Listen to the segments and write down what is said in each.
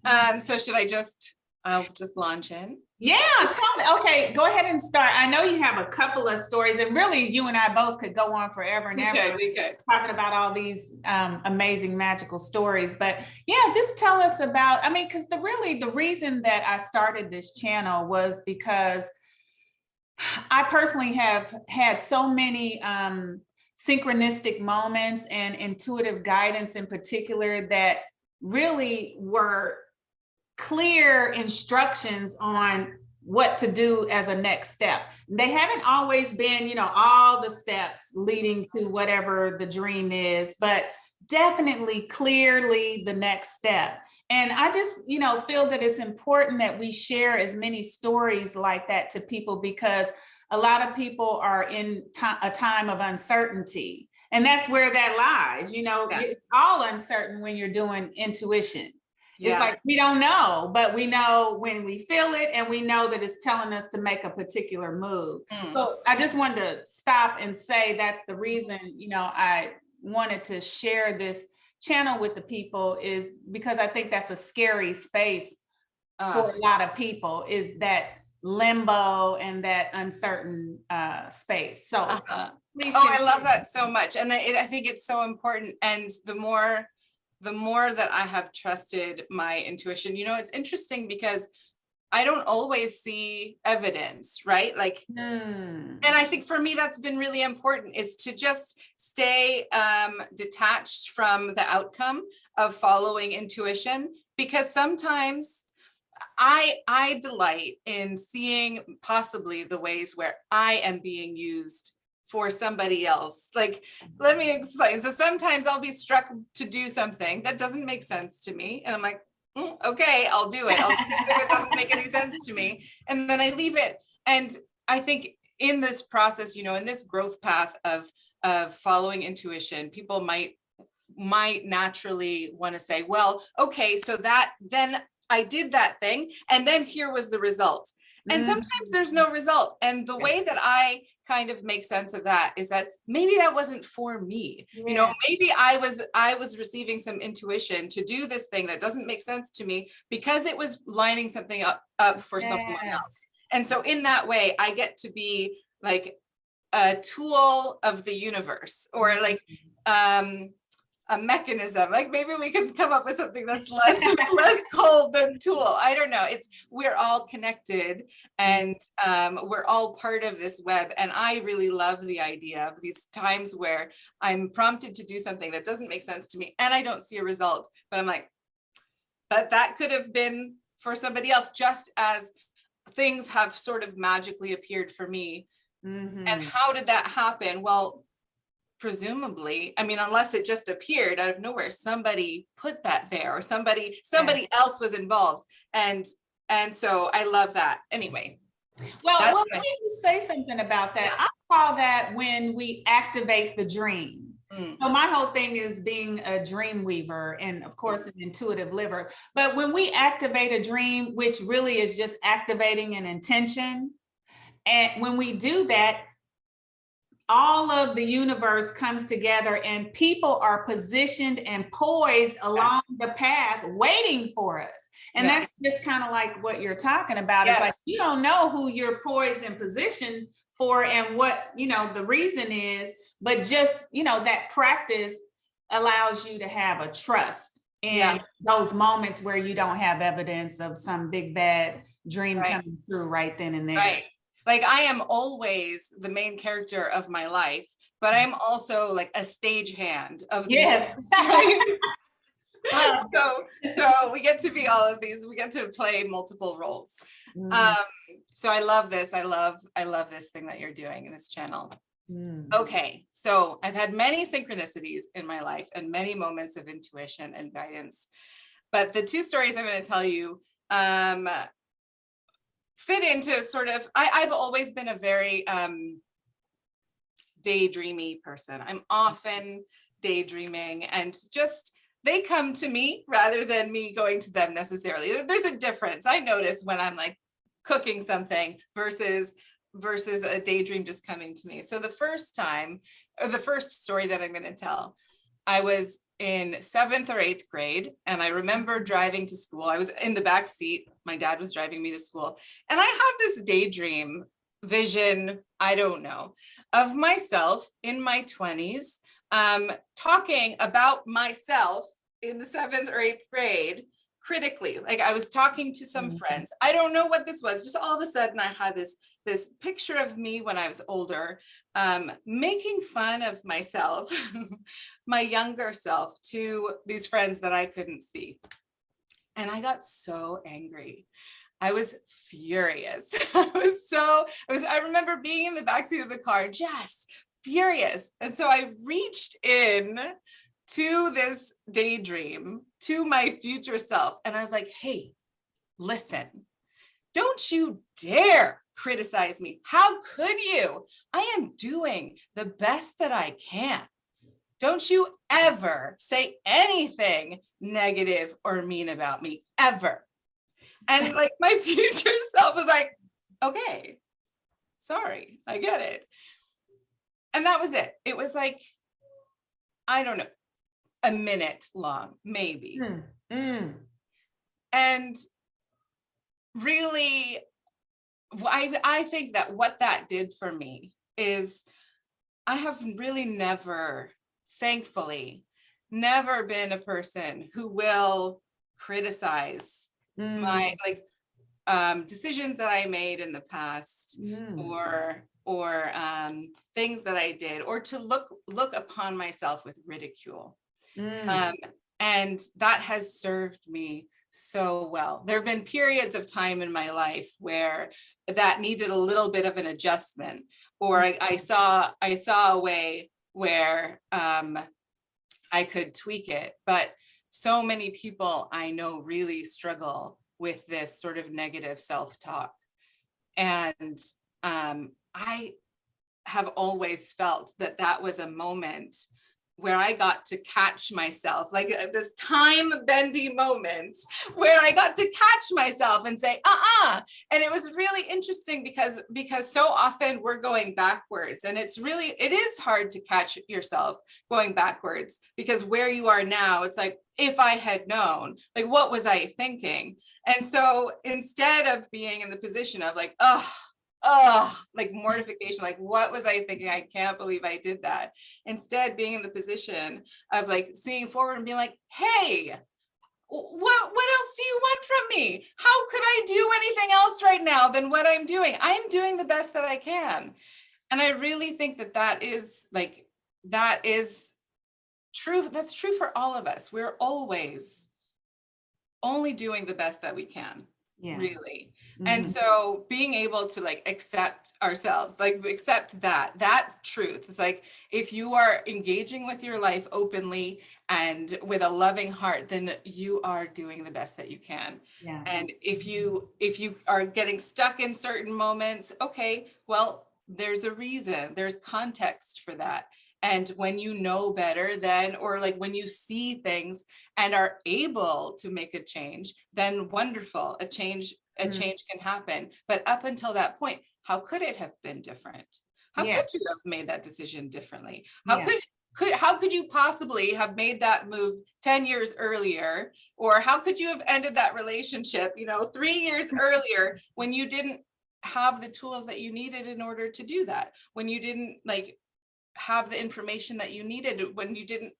So I'll just launch in. Yeah, tell me. Okay, go ahead and start. I know you have a couple of stories, and really, you and I both could go on forever and ever talking about all these amazing, magical stories. But yeah, just tell us about. I mean, because the reason that I started this channel was because I personally have had so many synchronistic moments and intuitive guidance in particular that really were clear instructions on what to do as a next step. They haven't always been, all the steps leading to whatever the dream is, but definitely clearly the next step. And I just, feel that it's important that we share as many stories like that to people, because a lot of people are in a time of uncertainty. And that's where that lies. It's all uncertain when you're doing intuition. It's like, we don't know, but we know when we feel it, and we know that it's telling us to make a particular move. So I just wanted to stop and say that's the reason, I wanted to share this channel with the people, is because I think that's a scary space for a lot of people, is that limbo and that uncertain space. So I love that so much. And I think it's so important. And the more that I have trusted my intuition, it's interesting because I don't always see evidence, right? Like, and I think for me, that's been really important, is to just stay detached from the outcome of following intuition, because sometimes I delight in seeing possibly the ways where I am being used for somebody else. Like, let me explain. So sometimes I'll be struck to do something that doesn't make sense to me. And I'm like, okay, I'll do it. I'll do it if it doesn't make any sense to me. And then I leave it. And I think in this process, in this growth path of following intuition, people might naturally want to say, well, okay, so then I did that thing, and then here was the result. And sometimes there's no result. And the way that I kind of make sense of that is that maybe that wasn't for me. Maybe I was receiving some intuition to do this thing that doesn't make sense to me because it was lining something up for someone else. And so in that way, I get to be like a tool of the universe, or like a mechanism. Like, maybe we can come up with something that's less cold than tool. I don't know. We're all connected, and we're all part of this web. And I really love the idea of these times where I'm prompted to do something that doesn't make sense to me, and I don't see a result, but I'm like, but that could have been for somebody else, just as things have sort of magically appeared for me. And how did that happen? Well, presumably, I mean, unless it just appeared out of nowhere, somebody put that there, or somebody else was involved. And so I love that. Anyway. Well, let me just say something about that. I call that when we activate the dream. So my whole thing is being a dream weaver, and of course an intuitive liver. But when we activate a dream, which really is just activating an intention, and when we do that, all of the universe comes together, and people are positioned and poised along the path waiting for us. And that's just kind of like what you're talking about. It's like, you don't know who you're poised and positioned for and what, the reason is, but just, that practice allows you to have a trust in those moments where you don't have evidence of some big bad dream coming through right then and there. Right. Like, I am always the main character of my life, but I'm also like a stagehand of so we get to be all of these. We get to play multiple roles. So I love this. I love this thing that you're doing in this channel. Okay, so I've had many synchronicities in my life and many moments of intuition and guidance, but the two stories I'm going to tell you fit into sort of, I've always been a very daydreamy person. I'm often daydreaming, and just they come to me rather than me going to them necessarily. There's a difference. I notice when I'm like cooking something versus a daydream just coming to me. So the first time, or the first story that I'm going to tell, I was in 7th or 8th grade, and I remember driving to school. I was in the back seat. My dad was driving me to school, and I had this daydream vision, I don't know, of myself in my 20s, talking about myself in the 7th or 8th grade critically. Like I was talking to some friends. I don't know what this was. Just all of a sudden I had this picture of me when I was older, making fun of myself, my younger self, to these friends that I couldn't see. And I got so angry. I was furious. I remember being in the backseat of the car, just furious. And so I reached in to this daydream, to my future self. And I was like, hey, listen, don't you dare criticize me. How could you? I am doing the best that I can. Don't you ever say anything negative or mean about me, ever. And like my future self was like, okay, sorry, I get it. And that was it. It was like, I don't know, a minute long, maybe. And really, I think that what that did for me is I have really never, thankfully, never been a person who will criticize my decisions that I made in the past, or things that I did, or to look upon myself with ridicule. And that has served me so well. There have been periods of time in my life where that needed a little bit of an adjustment, or I saw a way where I could tweak it. But so many people I know really struggle with this sort of negative self-talk. And I have always felt that that was a moment where I got to catch myself, like this time-bendy moment where I got to catch myself and say, and it was really interesting because so often we're going backwards, and it is hard to catch yourself going backwards, because where you are now, it's like, if I had known, like, what was I thinking? And so instead of being in the position of like, like mortification, like, what was I thinking? I can't believe I did that. Instead, being in the position of like seeing forward and being like, hey, what else do you want from me? How could I do anything else right now than what I'm doing? I'm doing the best that I can. And I really think that is true. That's true for all of us. We're always only doing the best that we can. Yeah. Really. And so being able to like accept ourselves, like accept that truth. It's like, if you are engaging with your life openly and with a loving heart, then you are doing the best that you can. Yeah. And if you are getting stuck in certain moments, okay, well, there's a reason, there's context for that. And when you know better, then, or like when you see things and are able to make a change, then wonderful, a change can happen. But up until that point, how could it have been different? How could you have made that decision differently? How could you possibly have made that move 10 years earlier? Or how could you have ended that relationship, 3 years earlier, when you didn't have the tools that you needed in order to do that? When you didn't have the information that you needed, when you didn't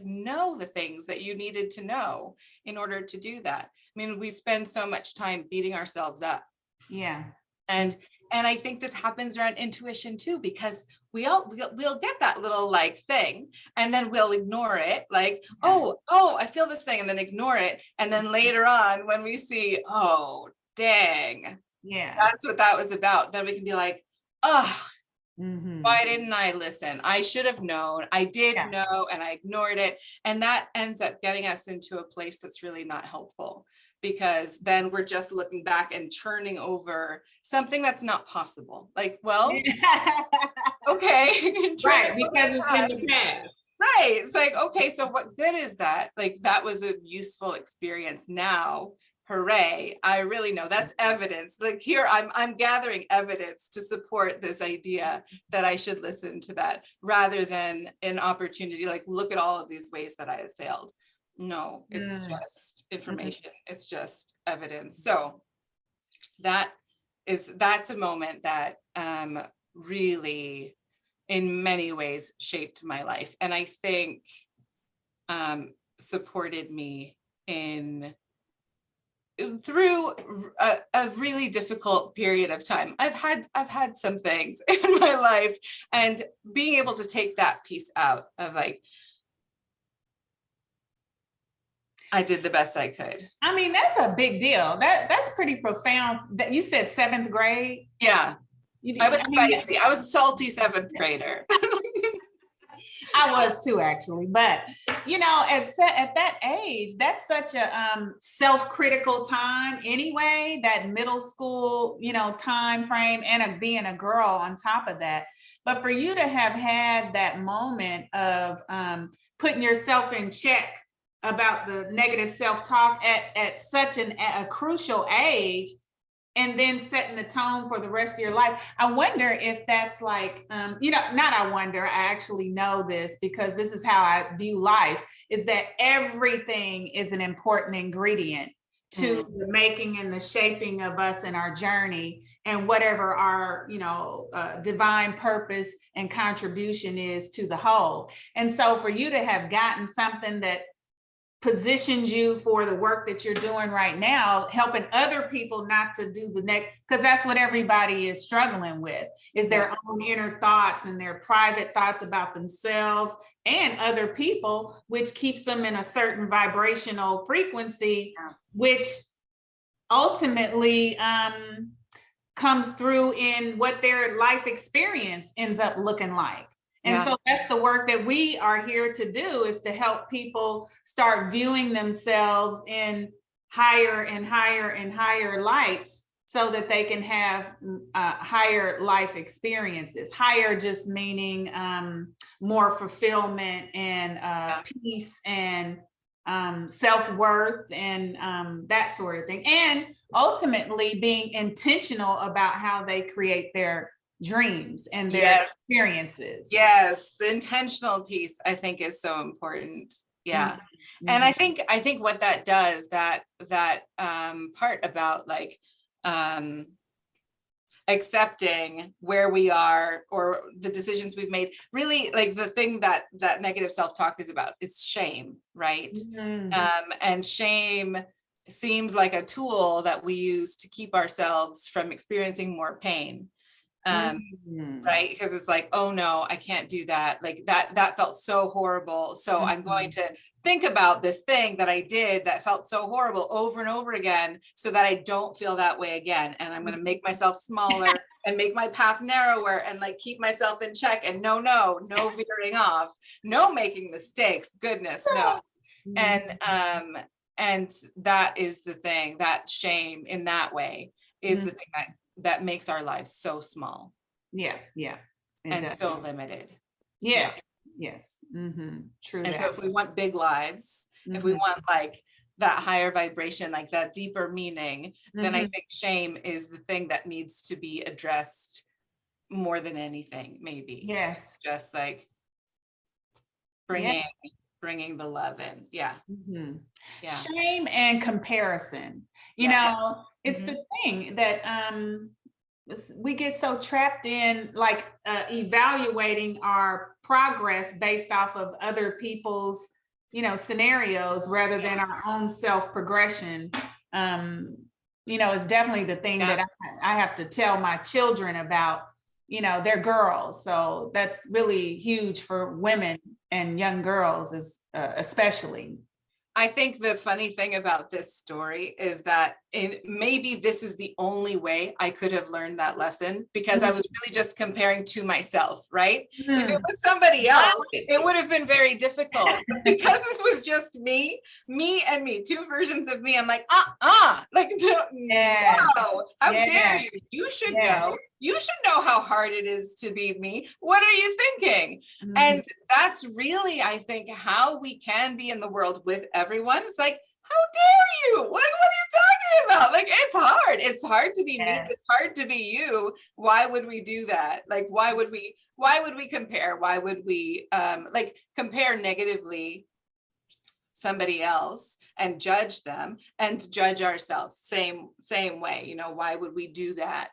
know the things that you needed to know in order to do that. I mean, we spend so much time beating ourselves up. Yeah. And I think this happens around intuition too, because we'll get that little thing, and then we'll ignore it. I feel this thing, and then ignore it. And then later on, when we see, oh, dang, that's what that was about, then we can be like, why didn't I listen? I should have known. I did know, and I ignored it. And that ends up getting us into a place that's really not helpful, because then we're just looking back and churning over something that's not possible. Okay. Right, because it's in the past. Right. It's like, okay, so what good is that? That was a useful experience. Now hooray, I really know. That's evidence. Like here, I'm gathering evidence to support this idea that I should listen to that rather than an opportunity, like, look at all of these ways that I have failed. No, it's just information. It's just evidence. So that's a moment that really in many ways shaped my life. And I think supported me through a really difficult period of time. I've had some things in my life, and being able to take that piece out of like, I did the best I could. I mean, that's a big deal. That's pretty profound. That you said 7th grade. Yeah. I was spicy. I was a salty 7th grader. I was too, actually. But, you know, at that age, that's such a self-critical time anyway, that middle school, you know, time frame, and being a girl on top of that. But for you to have had that moment of putting yourself in check about the negative self-talk at such a crucial age, and then setting the tone for the rest of your life. I wonder if that's like, you know, not I wonder, I actually know this because this is how I view life, is that everything is an important ingredient to the making and the shaping of us and our journey and whatever our, you know, divine purpose and contribution is to the whole. And so for you to have gotten something that positions you for the work that you're doing right now, helping other people not to do the next, because that's what everybody is struggling with, is their own inner thoughts and their private thoughts about themselves and other people, which keeps them in a certain vibrational frequency, which ultimately comes through in what their life experience ends up looking like. And so that's the work that we are here to do, is to help people start viewing themselves in higher and higher and higher lights so that they can have higher life experiences. Higher just meaning more fulfillment and peace and self-worth and that sort of thing. And ultimately being intentional about how they create their dreams and their experiences. Yes, the intentional piece I think is so important. Yeah. And I think what that does, that part about like accepting where we are or the decisions we've made, really like the thing that negative self-talk is about is shame, right? And shame seems like a tool that we use to keep ourselves from experiencing more pain. Right? Because it's like, oh no, I can't do that. Like that felt so horrible. So I'm going to think about this thing that I did that felt so horrible over and over again so that I don't feel that way again. And I'm going to make myself smaller and make my path narrower and like keep myself in check. And no veering off, no making mistakes. Goodness, no. And that is the thing, that shame in that way is the thing that makes our lives so small. And so limited. Yes. True. And so if we want big lives, if we want like that higher vibration, like that deeper meaning, then I think shame is the thing that needs to be addressed more than anything, maybe. Just like bringing the love in. Shame and comparison, you know, it's the thing that we get so trapped in, like evaluating our progress based off of other people's, you know, scenarios rather than our own self progression. You know, it's definitely the thing that I have to tell my children about. You know, they're girls, so that's really huge for women and young girls, especially. I think the funny thing about this story is that maybe this is the only way I could have learned that lesson, because I was really just comparing to myself, right? If it was somebody else, it would have been very difficult. But because this was just me and me, two versions of me, I'm like, like, no, how dare you? You should know. You should know how hard it is to be me. What are you thinking? And that's really, I think, how we can be in the world with everyone. It's like, how dare you? What are you talking hard. It's hard to be me. It's hard to be you. Why would we do that? Like, why would we compare? Why would we like compare negatively somebody else and judge them and judge ourselves same way? You know, why would we do that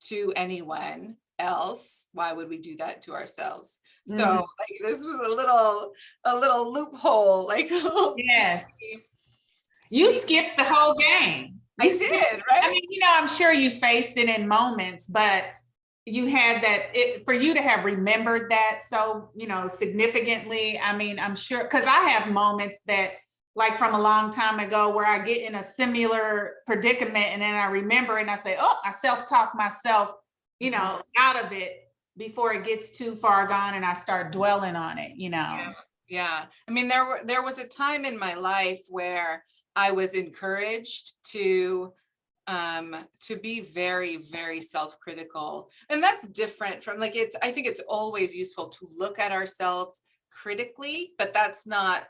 to anyone else? Why would we do that to ourselves? So like this was a little loophole, like yes. You skipped the whole game. I did, right? I mean, you know, I'm sure you faced it in moments, but you had that, for you to have remembered that so, you know, significantly. I mean, I'm sure, because I have moments that like from a long time ago where I get in a similar predicament and then I remember and I say, oh, I self-talk myself, you know, out of it before it gets too far gone and I start dwelling on it, you know? Yeah. I mean, there was a time in my life where I was encouraged to be very, very self-critical. And that's different from like, I think it's always useful to look at ourselves critically, but that's not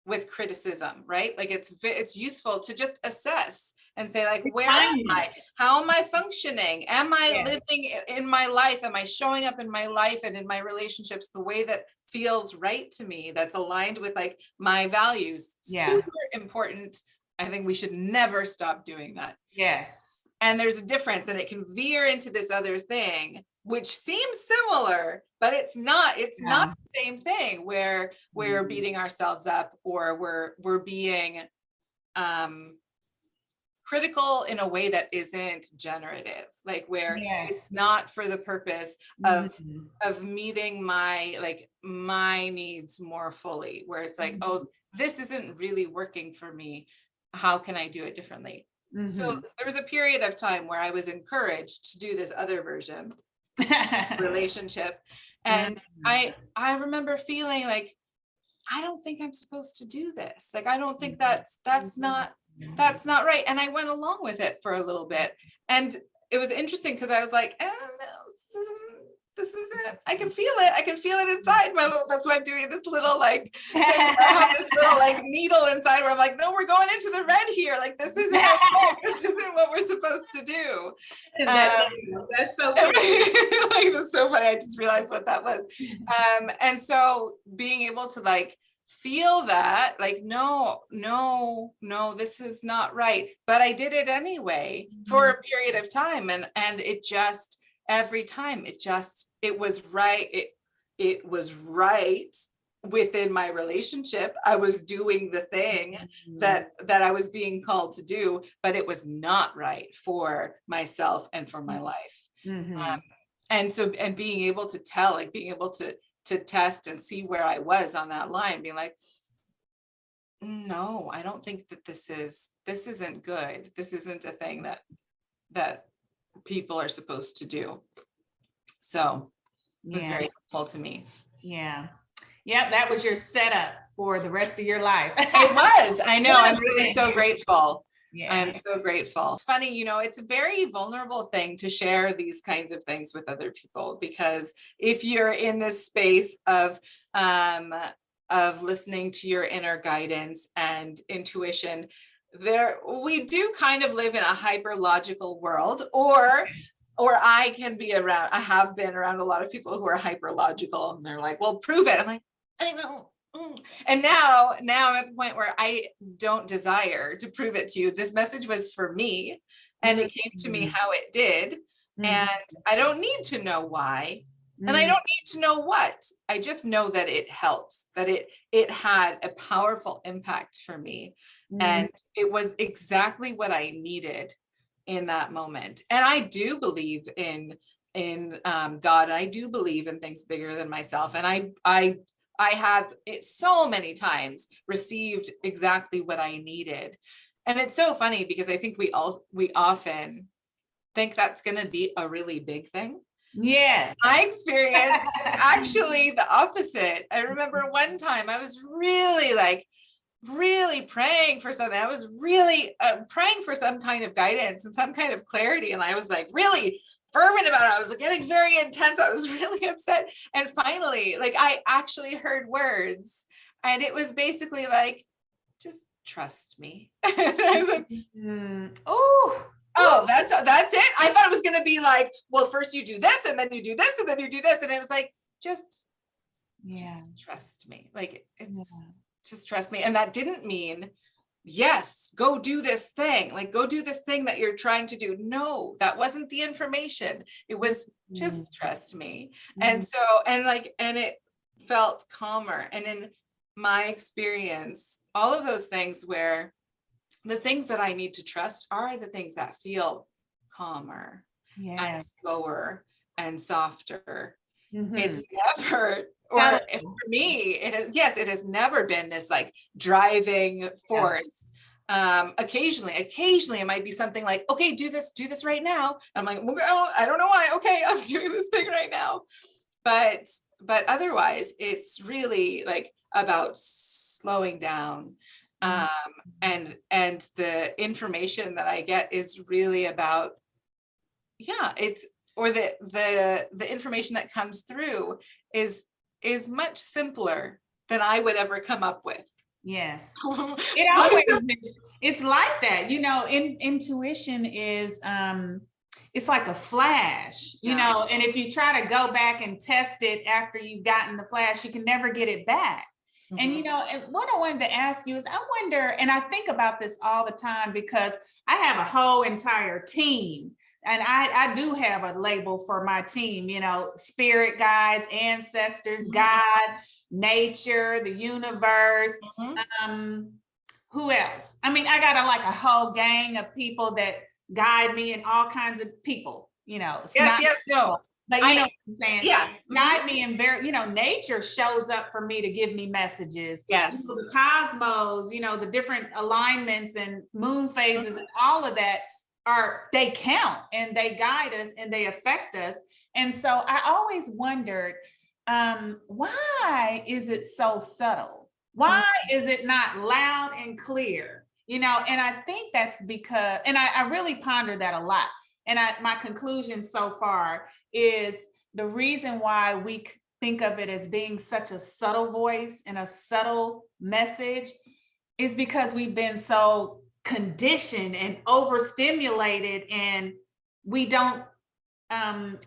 with criticism, right? Like it's useful to just assess and say like, where am I? How am I functioning? Am I living in my life? Am I showing up in my life and in my relationships the way that feels right to me, that's aligned with like my values? Super important. I think we should never stop doing that. Yes. And there's a difference, and it can veer into this other thing, which seems similar, but it's not the same thing where we're beating ourselves up or we're being critical in a way that isn't generative, like where it's not for the purpose of meeting my needs more fully, where it's like, oh, this isn't really working for me. How can I do it differently? So there was a period of time where I was encouraged to do this other version relationship. And I remember feeling like, I don't think I'm supposed to do this. Like, I don't think that's not right. And I went along with it for a little bit. And it was interesting because I was like, no, this isn't, I can feel it. I can feel it inside my little, that's why I'm doing this little like, I have this little like needle inside where I'm like, no, we're going into the red here. Like, this isn't what we're supposed to do. That's so cool. Like, that's so funny. I just realized what that was. And so being able to like feel that, like, no, this is not right. But I did it anyway for a period of time. And it just, every time it was right. It was right within my relationship. I was doing the thing that I was being called to do, but it was not right for myself and for my life. And being able to tell, like being able to test and see where I was on that line, being like, no, I don't think that this isn't good. This isn't a thing that people are supposed to do. So it was very helpful to me. Yep, that was your setup for the rest of your life. It was. I know. I'm really so grateful. I'm so grateful. It's funny, you know, it's a very vulnerable thing to share these kinds of things with other people, because if you're in this space of listening to your inner guidance and intuition, we do kind of live in a hyper logical world, or I have been around a lot of people who are hyper logical, and they're like, well, prove it. I'm like, I know. And now I'm at the point where I don't desire to prove it to you. This message was for me, and it came to me how it did. And I don't need to know why. And I don't need to know what. I just know that it helps, that it had a powerful impact for me. And it was exactly what I needed in that moment. And I do believe in God. And I do believe in things bigger than myself. And I have it so many times received exactly what I needed. And it's so funny because I think we often think that's going to be a really big thing. Yes. My experience is actually the opposite. I remember one time I was really praying for something. I was really praying for some kind of guidance and some kind of clarity. And I was like really fervent about it. I was getting very intense. I was really upset. And finally, like, I actually heard words, and it was basically like, just trust me. And I was like, oh, like, well, first you do this and then you do this and then you do this. And it was like, just trust me. Like, it's just trust me. And that didn't mean, yes, go do this thing, like go do this thing that you're trying to do. No, that wasn't the information. It was just trust me. And so, and it felt calmer. And in my experience, all of those things where the things that I need to trust are the things that feel calmer and slower and softer. It's never, or for me, it has never been this like driving force. Occasionally it might be something like, okay, do this right now. I'm like, well, I don't know why. Okay, I'm doing this thing right now. But otherwise it's really like about slowing down. And the information that I get is really about, or the information that comes through is much simpler than I would ever come up with. Yes. It always is. It's like that, intuition is, it's like a flash, you know, and if you try to go back and test it after you've gotten the flash, you can never get it back. And, and what I wanted to ask you is, I wonder, and I think about this all the time because I have a whole entire team. And I do have a label for my team, spirit guides, ancestors, God, nature, the universe. Who else? I mean, I got a whole gang of people that guide me, and all kinds of people, But you know what I'm saying? Yeah. Guide me in nature shows up for me to give me messages. Yes. The cosmos, the different alignments and moon phases and all of that. They count and they guide us and they affect us. And so I always wondered, why is it so subtle? Why is it not loud and clear? And I think that's because, and I really ponder that a lot. And my conclusion so far is the reason why we think of it as being such a subtle voice and a subtle message is because we've been so conditioned and overstimulated, and we don't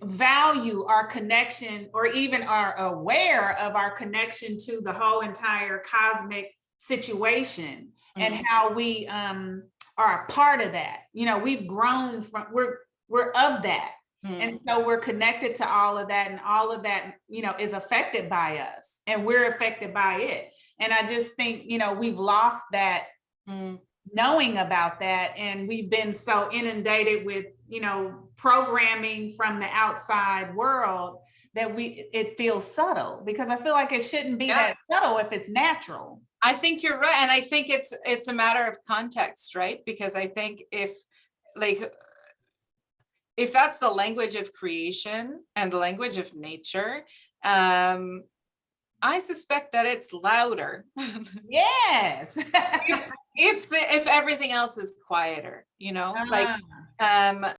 value our connection or even are aware of our connection to the whole entire cosmic situation and how we are a part of that. We've grown from, we're of that. And so we're connected to all of that, and all of that, is affected by us, and we're affected by it. And I just think, we've lost that knowing about that, and we've been so inundated with programming from the outside world that it feels subtle, because I feel like it shouldn't be that subtle if it's natural. I think you're right, and I think it's a matter of context, right? Because I think if that's the language of creation and the language of nature, I suspect that it's louder. Yes. if everything else is quieter,